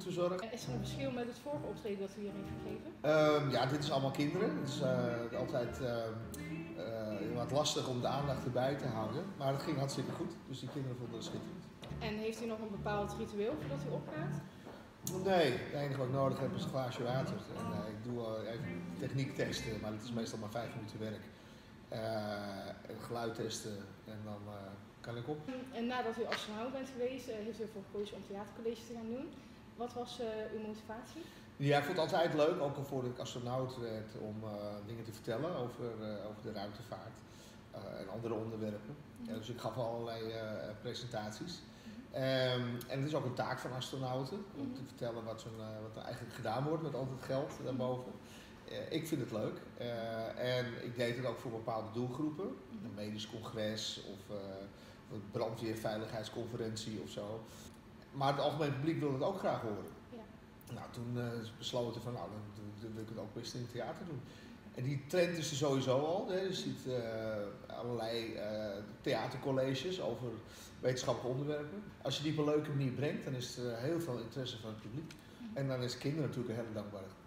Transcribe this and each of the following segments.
goed verzorgd. Is er een verschil met het vorige optreden dat u hier heeft gegeven? Ja, dit is allemaal kinderen. Het is altijd wat lastig om de aandacht erbij te houden. Maar het ging hartstikke goed, dus die kinderen vonden het schitterend. En heeft u nog een bepaald ritueel voordat u opgaat? Nee, het enige wat ik nodig heb is een glaasje water. En ik doe even techniek testen, maar het is meestal maar 5 minuten werk. Geluid testen en dan kan ik op. En nadat u astronaut bent geweest, heeft u ervoor gekozen om theatercolleges te gaan doen. Wat was uw motivatie? Ja, ik vond het altijd leuk, ook al voordat ik astronaut werd, om dingen te vertellen over de ruimtevaart en andere onderwerpen. Dus ik gaf allerlei presentaties. En het is ook een taak van astronauten om te vertellen wat er eigenlijk gedaan wordt met al het geld daarboven. Ik vind het leuk en ik deed het ook voor bepaalde doelgroepen. Een medisch congres of een brandweerveiligheidsconferentie of zo. Maar het algemene publiek wil het ook graag horen. Ja. Nou, toen is besloten van nou, dan wil ik het ook best in het theater doen. En die trend is er sowieso al. Hè. Je ziet allerlei theatercolleges over wetenschappelijke onderwerpen. Als je die op een leuke manier brengt, dan is er heel veel interesse van het publiek. En dan is kinderen natuurlijk een hele dankbaar.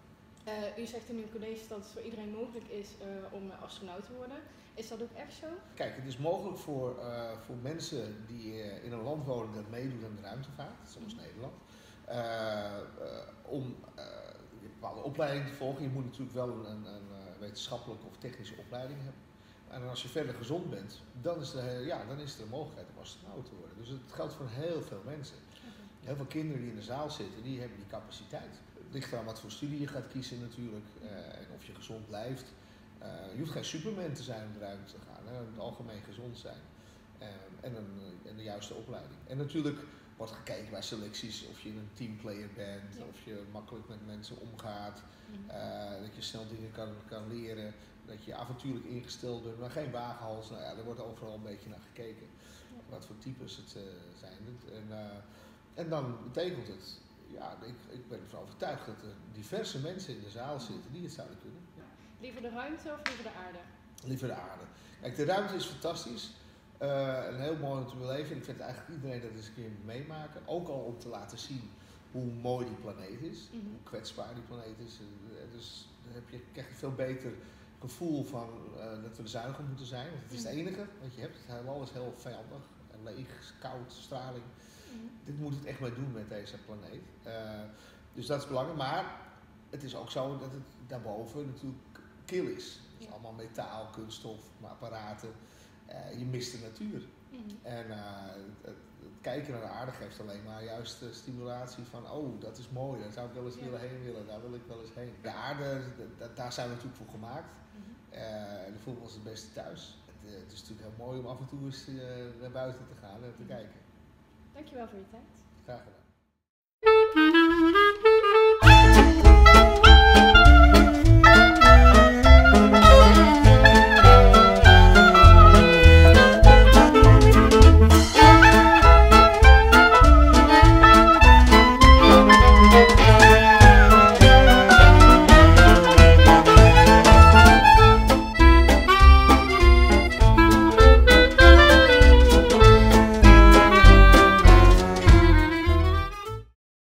U zegt in uw college dat het voor iedereen mogelijk is om astronaut te worden. Is dat ook echt zo? Kijk, het is mogelijk voor mensen die in een land wonen dat meedoen aan de ruimtevaart, zoals Nederland, om een bepaalde opleiding te volgen. Je moet natuurlijk wel een wetenschappelijke of technische opleiding hebben. En als je verder gezond bent, dan is er een mogelijkheid om astronaut te worden. Dus het geldt voor heel veel mensen. Heel veel kinderen die in de zaal zitten, die hebben die capaciteit. Het ligt eraan wat voor studie je gaat kiezen natuurlijk en of je gezond blijft. Je hoeft geen Superman te zijn om de ruimte te gaan, hè. In het algemeen gezond zijn en de juiste opleiding. En natuurlijk wordt gekeken bij selecties of je een teamplayer bent, of je makkelijk met mensen omgaat, dat je snel dingen kan leren, dat je avontuurlijk ingesteld bent, maar geen wagenhals. Nou ja, er wordt overal een beetje naar gekeken wat voor types het zijn. En dan betekent het, ja, ik ben ervan overtuigd dat er diverse mensen in de zaal zitten die het zouden kunnen. Ja. Liever de ruimte of liever de aarde? Liever de aarde. Kijk, de ruimte is fantastisch. En heel mooi om te beleven. Ik vind eigenlijk iedereen dat eens een keer moet meemaken. Ook al om te laten zien hoe mooi die planeet is. Hoe kwetsbaar die planeet is. Dus dan krijg je een veel beter gevoel van dat we er zuinig op moeten zijn. Want het is het enige wat je hebt. Het heelal is heel vijandig. Leeg, koud, straling. Dit moet het echt mee doen met deze planeet. Dus dat is belangrijk. Maar het is ook zo dat het daarboven natuurlijk kil is. Het is allemaal metaal, kunststof, apparaten. Je mist de natuur. En het kijken naar de aarde geeft alleen maar juist de stimulatie van oh, dat is mooi, daar zou ik wel eens heen willen, daar wil ik wel eens heen. De aarde, daar zijn we natuurlijk voor gemaakt. Daar voelen we ons het beste thuis. Het is natuurlijk heel mooi om af en toe eens naar buiten te gaan en te kijken. Dankjewel voor je tijd. Graag gedaan.